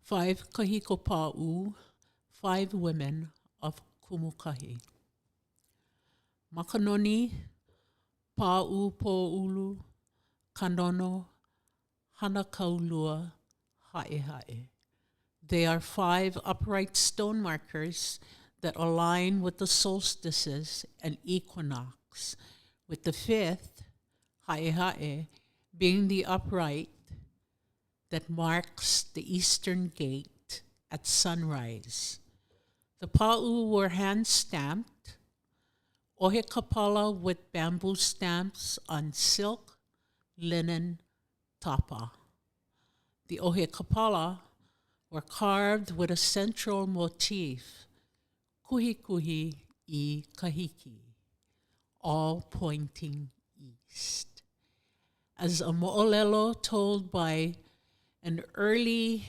5 kahiko pa'u, 5 women of Kumukahi. Makanoni, Paupoulu, Kanono, Hanakaulua, Haehae. They are 5 upright stone markers that align with the solstices and equinox, with the 5th, Haehae, being the upright that marks the eastern gate at sunrise. The pa'u were hand-stamped, ohekapala with bamboo stamps on silk, linen, tapa. The ohekapala were carved with a central motif, kuhi I kahiki, all pointing east. As a mo'olelo told by an early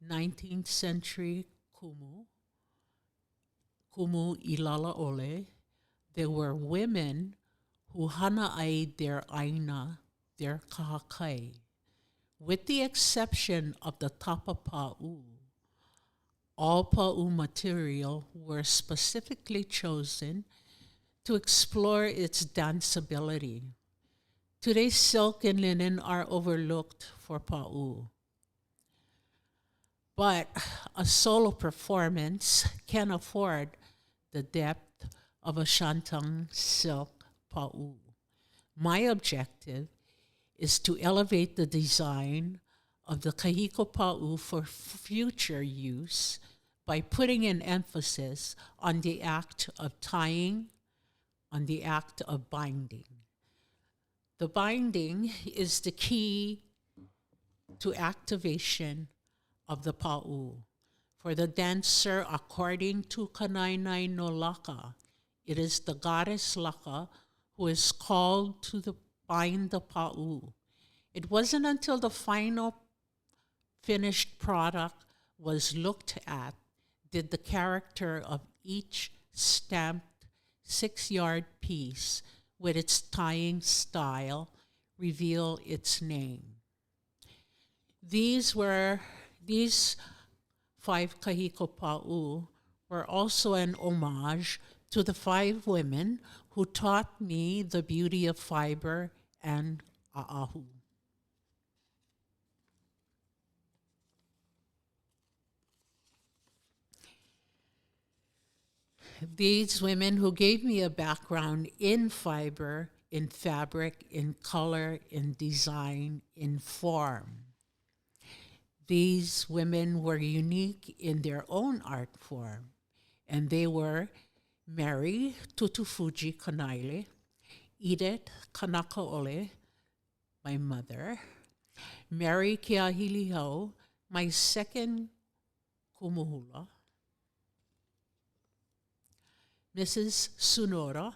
19th century kumu Ilalaole, there were women who hana'ai'd their aina, their kahakai. With the exception of the tapa pa'u, all pa'u material were specifically chosen to explore its danceability. Today, silk and linen are overlooked for pa'u. But a solo performance can afford the depth of a shantung silk pa'u. My objective is to elevate the design of the kahiko pa'u for future use by putting an emphasis on the act of tying, on the act of binding. The binding is the key to activation of the pa'u. For the dancer, according to Kanainai no Laka, it is the goddess Laka who is called to bind the pa'u. It wasn't until the final finished product was looked at did the character of each stamped 6-yard piece with its tying style reveal its name. These 5 kahiko pa'u were also an homage to the 5 women who taught me the beauty of fiber and a'ahu. These women who gave me a background in fiber, in fabric, in color, in design, in form. These women were unique in their own art form, and they were Mary Tutufuji Kanaile, Edith Hanakaulua, my mother, Mary Keahilihau, my second kumuhula, Mrs. Sunora,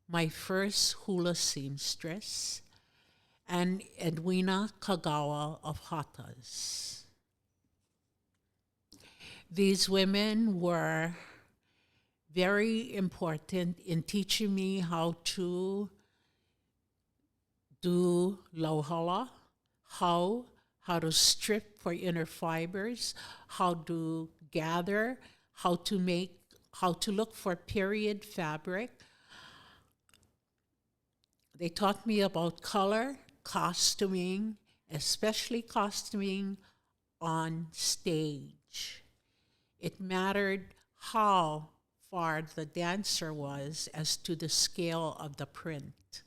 my first hula seamstress, and Edwina Kagawa of Hatas. These women were very important in teaching me how to do lauhala, how to strip for inner fibers, how to gather, how to look for period fabric. They taught me about color, costuming, especially costuming on stage. It mattered how far the dancer was as to the scale of the print.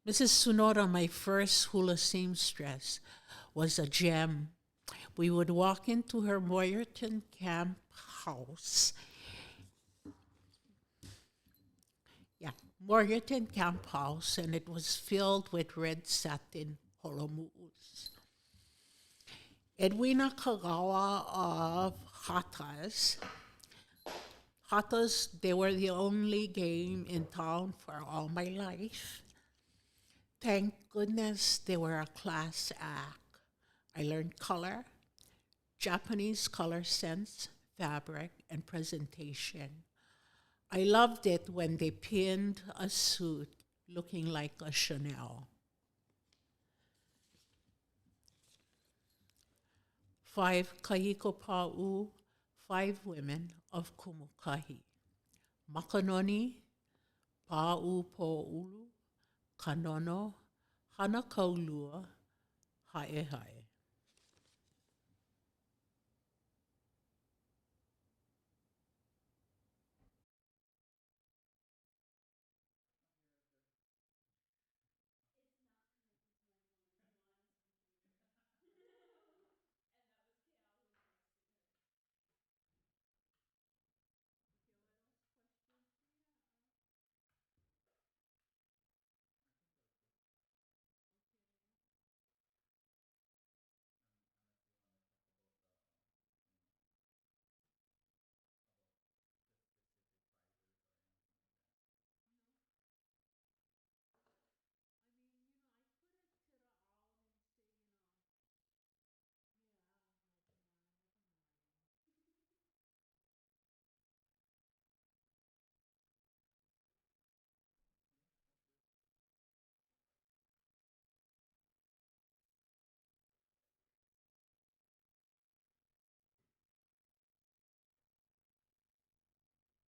Mrs. Sunora, my first hula seamstress, was a gem. We would walk into her Moyerton camp house. Morganton Camp House, and it was filled with red satin holomu'us. Edwina Kagawa of Hatas. Hatas, they were the only game in town for all my life. Thank goodness they were a class act. I learned color, Japanese color sense, fabric, and presentation. I loved it when they pinned a suit looking like a Chanel. 5 kahiko pa'u, 5 women of Kumukahi. Makanoni, Paupoulu, Kanono, Hanakaulua, Haehae.